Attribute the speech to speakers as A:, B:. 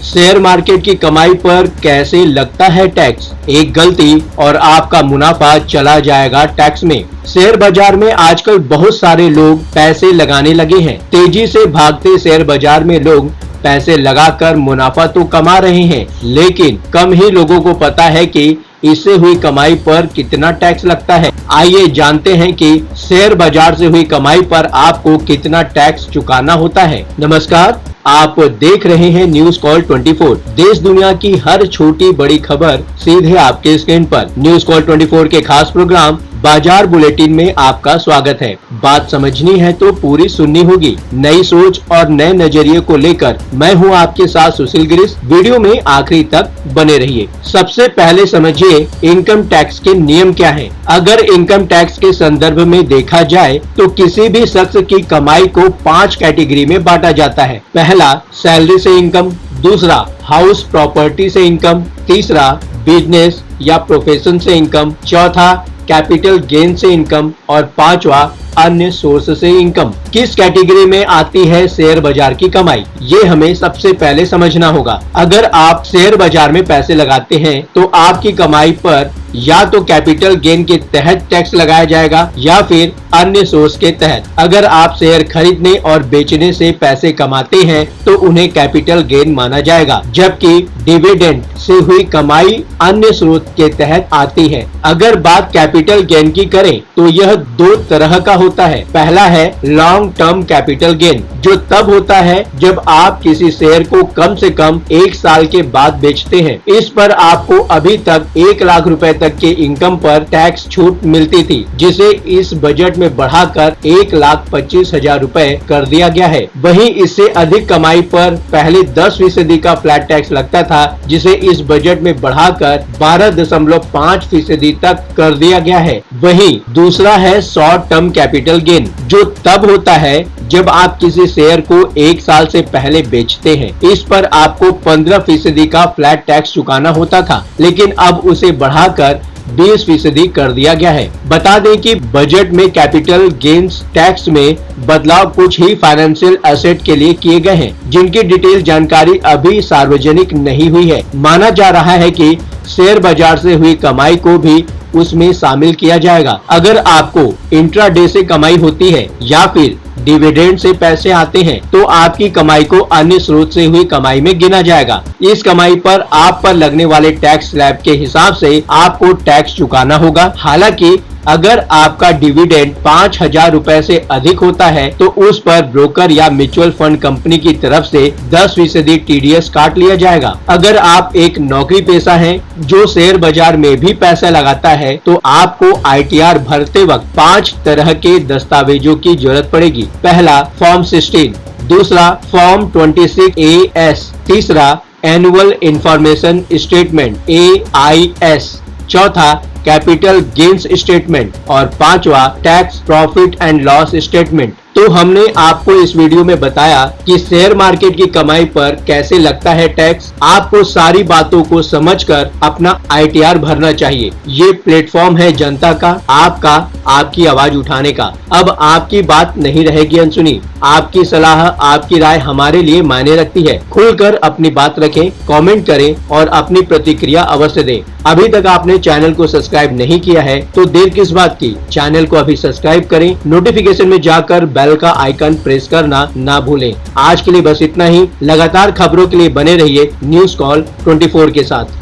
A: Share market की कमाई पर कैसे लगता है टैक्स? एक गलती और आपका मुनाफा चला जाएगा टैक्स में। शेयर बाजार में आजकल बहुत सारे लोग पैसे लगाने लगे हैं। तेजी से भागते शेयर बाजार में लोग पैसे लगाकर मुनाफा तो कमा रहे हैं, लेकिन कम ही लोगों को पता है कि इससे हुई कमाई पर कितना टैक्स लगता है। आइए जानते हैं कि शेयर बाजार से हुई कमाई पर आपको कितना टैक्स चुकाना होता है। नमस्कार, आप देख रहे हैं न्यूज कॉल 24। देश दुनिया की हर छोटी बड़ी खबर सीधे आपके स्क्रीन पर। न्यूज कॉल 24 के खास प्रोग्राम बाजार बुलेटिन में आपका स्वागत है। बात समझनी है तो पूरी सुननी होगी। नई सोच और नए नजरिए को लेकर मैं हूं आपके साथ सुशील गिरीश। वीडियो में आखिरी तक बने रहिए। सबसे पहले समझिए इनकम टैक्स के नियम क्या हैं। अगर इनकम टैक्स के संदर्भ में देखा जाए तो किसी भी शख्स की कमाई को 5 कैटेगरी में बांटा जाता है। पहला, सैलरी से इनकम। दूसरा, हाउस प्रॉपर्टी से इनकम। तीसरा, बिजनेस या प्रोफेशन से इनकम। चौथा, कैपिटल गेन से इनकम। और पांचवा, अन्य सोर्स से इनकम। किस कैटेगरी में आती है शेयर बाजार की कमाई, ये हमें सबसे पहले समझना होगा। अगर आप शेयर बाजार में पैसे लगाते हैं तो आपकी कमाई पर या तो कैपिटल गेन के तहत टैक्स लगाया जाएगा या फिर अन्य सोर्स के तहत। अगर आप शेयर खरीदने और बेचने से पैसे कमाते हैं तो उन्हें कैपिटल गेन माना जाएगा, जबकि डिविडेंड से हुई कमाई अन्य स्रोत के तहत आती है। अगर बात कैपिटल गेन की करें तो यह 2 तरह का होता है। पहला है लॉन्ग टर्म कैपिटल गेन, जो तब होता है जब आप किसी शेयर को कम से कम 1 साल के बाद बेचते हैं। इस पर आपको अभी तक 1 लाख रुपए तक के इनकम पर टैक्स छूट मिलती थी, जिसे इस बजट में बढ़ाकर 1,25,000 रुपए कर दिया गया है। वहीं इससे अधिक कमाई पर पहले 10% का फ्लैट टैक्स लगता था, जिसे इस बजट में बढ़ाकर 12.5% तक कर दिया गया है। वहीं दूसरा है शॉर्ट टर्म कैपिटल गेन, जो तब होता है जब आप किसी शेयर को 1 साल से पहले बेचते हैं। इस पर आपको 15% का फ्लैट टैक्स चुकाना होता था, लेकिन अब उसे बढ़ाकर 20% कर दिया गया है। बता दें कि बजट में कैपिटल गेन्स टैक्स में बदलाव कुछ ही फाइनेंशियल एसेट के लिए किए गए हैं, जिनकी डिटेल जानकारी अभी सार्वजनिक नहीं हुई है। माना जा रहा है कि शेयर बाजार से हुई कमाई को भी उसमें शामिल किया जाएगा। अगर आपको इंट्राडे से कमाई होती है या फिर डिविडेंड से पैसे आते हैं तो आपकी कमाई को अन्य स्रोत से हुई कमाई में गिना जाएगा। इस कमाई पर आप पर लगने वाले टैक्स स्लैब के हिसाब से आपको टैक्स चुकाना होगा। हालांकि अगर आपका डिविडेंड 5,000 रुपए से अधिक होता है तो उस पर ब्रोकर या म्यूचुअल फंड कंपनी की तरफ से 10% TDS काट लिया जाएगा। अगर आप एक नौकरी पेशा हैं जो शेयर बाजार में भी पैसा लगाता है तो आपको ITR भरते वक्त 5 तरह के दस्तावेजों की जरूरत पड़ेगी। पहला, फॉर्म 16। दूसरा, फॉर्म 26AS। तीसरा, एनुअल इंफॉर्मेशन स्टेटमेंट AIS। चौथा, कैपिटल गेन्स स्टेटमेंट। और पांचवा, tax profit and loss statement. तो हमने आपको इस वीडियो में बताया कि शेयर मार्केट की कमाई पर कैसे लगता है टैक्स। आपको सारी बातों को समझकर अपना ITR भरना चाहिए। ये प्लेटफॉर्म है जनता का, आपका, आपकी आवाज उठाने का। अब आपकी बात नहीं रहेगी अनसुनी। आपकी सलाह, आपकी राय हमारे लिए मायने रखती है। खुलकर अपनी बात रखें, कमेंट करें और अपनी प्रतिक्रिया अवश्य दें। अभी तक आपने चैनल को सब्सक्राइब नहीं किया है तो देर किस बात की, चैनल को अभी सब्सक्राइब करें। नोटिफिकेशन में जाकर बेल का आइकन प्रेस करना ना भूलें। आज के लिए बस इतना ही। लगातार खबरों के लिए बने रहिए न्यूज कॉल 24 के साथ।